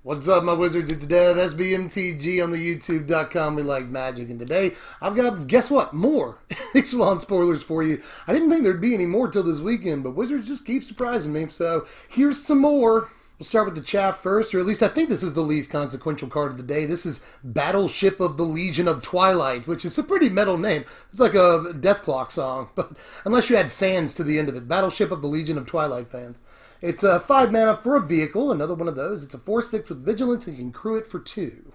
What's up, my wizards? It's Dev, SBMTG on the YouTube.com. We like magic, and today I've got, guess what, more Ixalan spoilers for you. I didn't think there'd be any more till this weekend, but wizards just keep surprising me, so here's some more. We'll start with the chaff first, or at least I think this is the least consequential card of the day. This is Battleship of the Legion of Twilight, which is a pretty metal name. It's like a Death Clock song, but unless you add fans to the end of it. Battleship of the Legion of Twilight fans. It's a 5 mana for a vehicle, another one of those. It's a 4/6 with vigilance, and you can crew it for 2.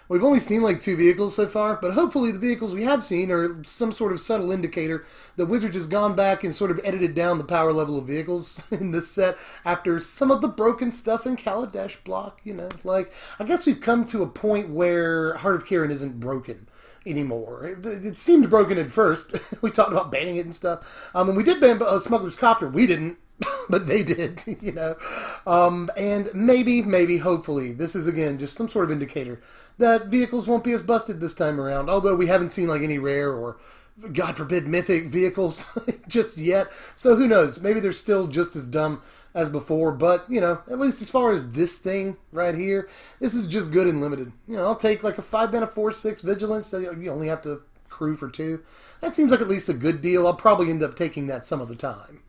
We've only seen like 2 vehicles so far, but hopefully the vehicles we have seen are some sort of subtle indicator that Wizards has gone back and sort of edited down the power level of vehicles in this set after some of the broken stuff in Kaladesh block, you know. Like, I guess we've come to a point where Heart of Kiran isn't broken anymore. It seemed broken at first. We talked about banning it and stuff. And we did ban Smuggler's Copter. We didn't. But they did, you know. And maybe, hopefully, this is, again, just some sort of indicator that vehicles won't be as busted this time around. Although we haven't seen, like, any rare or, God forbid, mythic vehicles just yet. So who knows? Maybe they're still just as dumb as before. But, you know, at least as far as this thing right here, this is just good and limited. You know, I'll take, like, a 5 mana 4/6 vigilance. So you only have to crew for 2. That seems like at least a good deal. I'll probably end up taking that some of the time.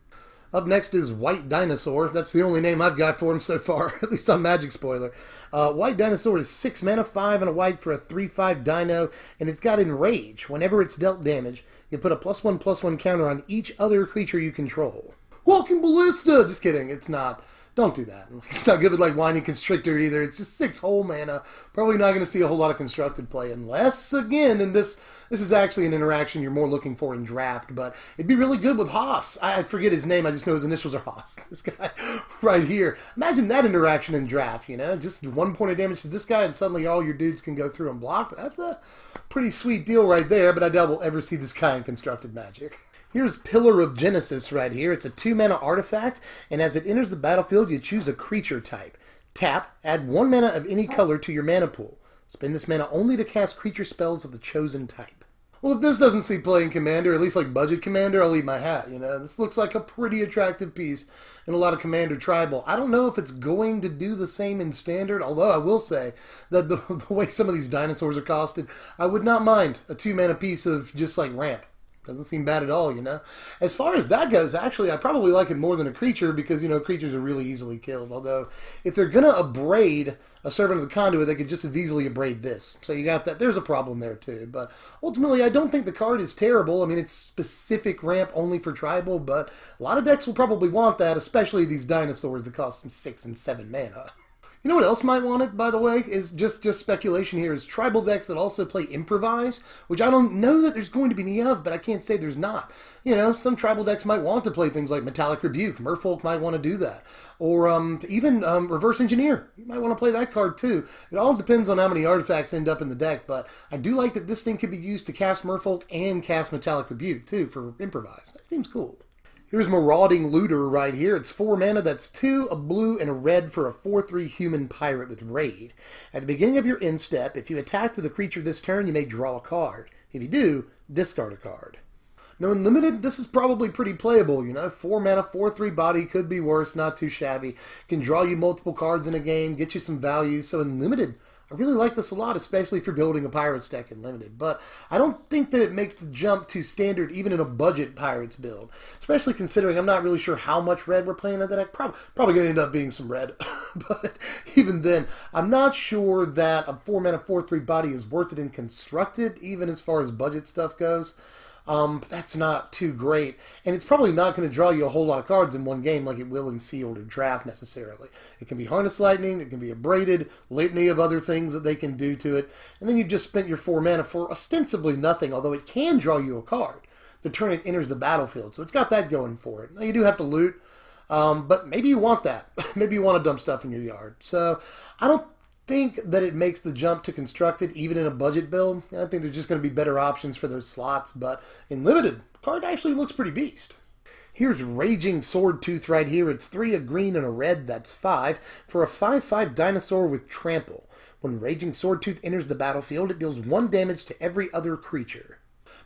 Up next is White Dinosaur. That's the only name I've got for him so far, at least on Magic Spoiler. White Dinosaur is 6 mana, 5 and a white for a 3/5 dino, and it's got Enrage. Whenever it's dealt damage, you put a +1/+1 counter on each other creature you control. Walking Ballista! Just kidding, it's not. Don't do that. It's not good with like Whiny Constrictor either. It's just 6 whole mana. Probably not going to see a whole lot of constructed play unless, again, in this is actually an interaction you're more looking for in draft, but it'd be really good with Haas. I forget his name. I just know his initials are Haas. This guy right here. Imagine that interaction in draft, you know? Just 1 point of damage to this guy and suddenly all your dudes can go through and block. That's a pretty sweet deal right there, but I doubt we'll ever see this guy in Constructed Magic. Here's Pillar of Genesis right here. It's a 2 mana artifact, and as it enters the battlefield, you choose a creature type. Tap, add 1 mana of any color to your mana pool. Spend this mana only to cast creature spells of the chosen type. Well, if this doesn't see play in Commander, at least like Budget Commander, I'll eat my hat, you know. This looks like a pretty attractive piece in a lot of Commander Tribal. I don't know if it's going to do the same in Standard, although I will say that the way some of these dinosaurs are costed, I would not mind a 2 mana piece of just like ramp. Doesn't seem bad at all, you know. As far as that goes, actually, I probably like it more than a creature because, you know, creatures are really easily killed. Although, if they're going to abrade a Servant of the Conduit, they could just as easily abrade this. So you got that. There's a problem there, too. But ultimately, I don't think the card is terrible. I mean, it's specific ramp only for Tribal, but a lot of decks will probably want that, especially these dinosaurs that cost them 6 and 7 mana. You know what else might want it, by the way, is just speculation here, is tribal decks that also play Improvise, which I don't know that there's going to be any of, but I can't say there's not. You know, some tribal decks might want to play things like Metallic Rebuke. Merfolk might want to do that. Or even Reverse Engineer. You might want to play that card too. It all depends on how many artifacts end up in the deck, but I do like that this thing could be used to cast Merfolk and cast Metallic Rebuke too for Improvise. That seems cool. Here's Marauding Looter right here. It's 4 mana, that's 2, a blue, and a red for a 4/3 human pirate with Raid. At the beginning of your end step, if you attack with a creature this turn, you may draw a card. If you do, discard a card. Now in Limited, this is probably pretty playable, you know. 4 mana, 4/3 body, could be worse, not too shabby. Can draw you multiple cards in a game, get you some value. So in Limited, I really like this a lot, especially if you're building a Pirates deck in Limited. But I don't think that it makes the jump to Standard even in a budget Pirates build. Especially considering I'm not really sure how much red we're playing in the deck. Probably going to end up being some red. But even then, I'm not sure that a 4 mana 4/3 body is worth it in Constructed, even as far as budget stuff goes. That's not too great, and it's probably not going to draw you a whole lot of cards in one game like it will in Sealed or Draft necessarily. It can be Harness Lightning, it can be Abraded, litany of other things that they can do to it, and then you just spent your 4 mana for ostensibly nothing, although it can draw you a card the turn it enters the battlefield, so it's got that going for it. Now you do have to loot, but maybe you want that. Maybe you want to dump stuff in your yard. So I don't think that it makes the jump to Constructed even in a budget build. I think there's just going to be better options for those slots, but in Limited, the card actually looks pretty beast. Here's Raging Swordtooth right here. It's 3, a green, and a red, that's 5, for a 5/5 dinosaur with Trample. When Raging Swordtooth enters the battlefield, it deals 1 damage to every other creature.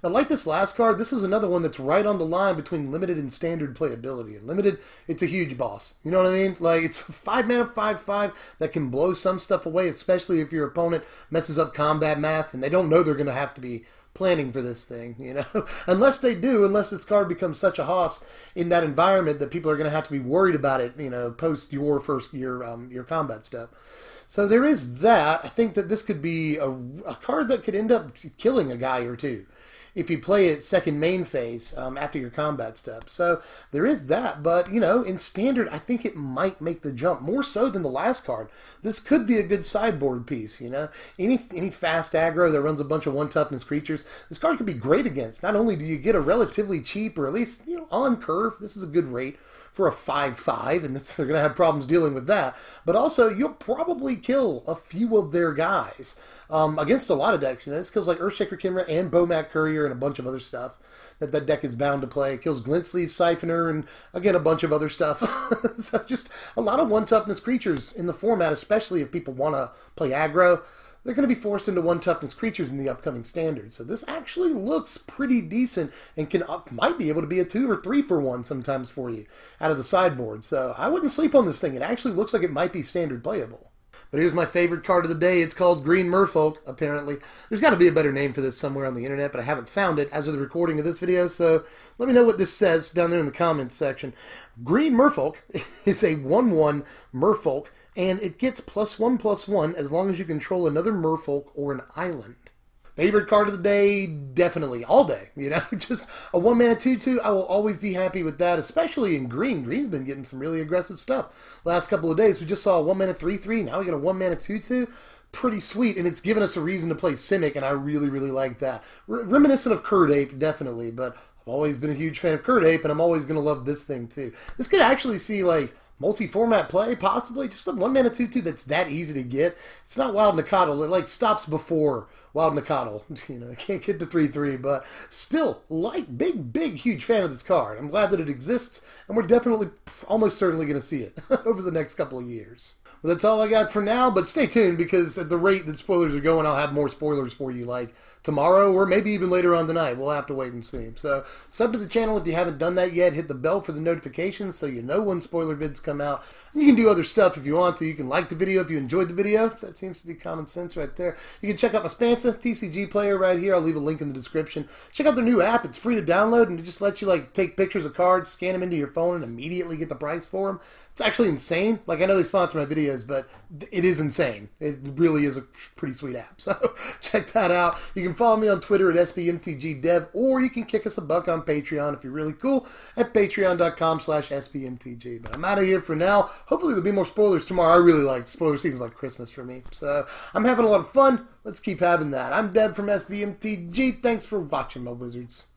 Now, like this last card, this is another one that's right on the line between limited and standard playability. And limited, it's a huge boss. You know what I mean? Like, it's a 5-mana 5/5 that can blow some stuff away, especially if your opponent messes up combat math and they don't know they're going to have to be planning for this thing, you know? Unless they do, unless this card becomes such a hoss in that environment that people are going to have to be worried about it, you know, post your your combat step. So there is that. I think that this could be a card that could end up killing a guy or two if you play it second main phase after your combat step. So there is that, but, you know, in standard, I think it might make the jump, more so than the last card. This could be a good sideboard piece, you know. Any fast aggro that runs a bunch of 1-toughness creatures, this card could be great against. Not only do you get a relatively cheap, or at least, you know, on curve, this is a good rate for a 5/5, and they're going to have problems dealing with that. But also, you'll probably kill a few of their guys against a lot of decks. You know, this kills like Earthshaker Chimera and Bomat Courier and a bunch of other stuff that deck is bound to play. It kills Glint Sleeve Siphoner and, again, a bunch of other stuff. So just a lot of 1-toughness creatures in the format, especially if people want to play aggro. They're going to be forced into 1-toughness creatures in the upcoming standard. So this actually looks pretty decent and might be able to be a 2 or 3 for 1 sometimes for you out of the sideboard. So I wouldn't sleep on this thing. It actually looks like it might be standard playable. But here's my favorite card of the day. It's called Green Merfolk, apparently. There's got to be a better name for this somewhere on the internet, but I haven't found it as of the recording of this video, so let me know what this says down there in the comments section. Green Merfolk is a 1/1 Merfolk, and it gets +1/+1 as long as you control another Merfolk or an island. Favorite card of the day, definitely, all day, you know, just a 1-mana 2/2, I will always be happy with that, especially in green. Green's been getting some really aggressive stuff last couple of days. We just saw a 1-mana 3/3, now we got a 1-mana 2/2, pretty sweet, and it's given us a reason to play Simic, and I really, really like that. Reminiscent of Kird Ape, definitely, but I've always been a huge fan of Kird Ape, and I'm always going to love this thing, too. This could actually see, like, multi-format play, possibly. Just a 1-mana 2/2 that's that easy to get. It's not Wild Nacatl. It, like, stops before Wild Nacatl. You know, I can't get to 3/3, but still, like, big, huge fan of this card. I'm glad that it exists, and we're definitely, almost certainly going to see it over the next couple of years. Well, that's all I got for now, but stay tuned, because at the rate that spoilers are going, I'll have more spoilers for you, like tomorrow, or maybe even later on tonight. We'll have to wait and see. So, sub to the channel if you haven't done that yet. Hit the bell for the notifications so you know when spoiler vids come out. You can do other stuff if you want to. You can like the video if you enjoyed the video. That seems to be common sense right there. You can check out my Spansa TCG player right here. I'll leave a link in the description. Check out their new app. It's free to download, and it just lets you, like, take pictures of cards, scan them into your phone, and immediately get the price for them. It's actually insane. Like, I know they sponsor my videos, but it is insane. It really is a pretty sweet app. So check that out. You can follow me on Twitter at SBMTGDev, or you can kick us a buck on Patreon if you're really cool at patreon.com/SBMTG. But I'm out of here for now. Hopefully there'll be more spoilers tomorrow. I really like spoiler seasons, like Christmas for me. So I'm having a lot of fun. Let's keep having that. I'm Dev from SBMTG. Thanks for watching, my wizards.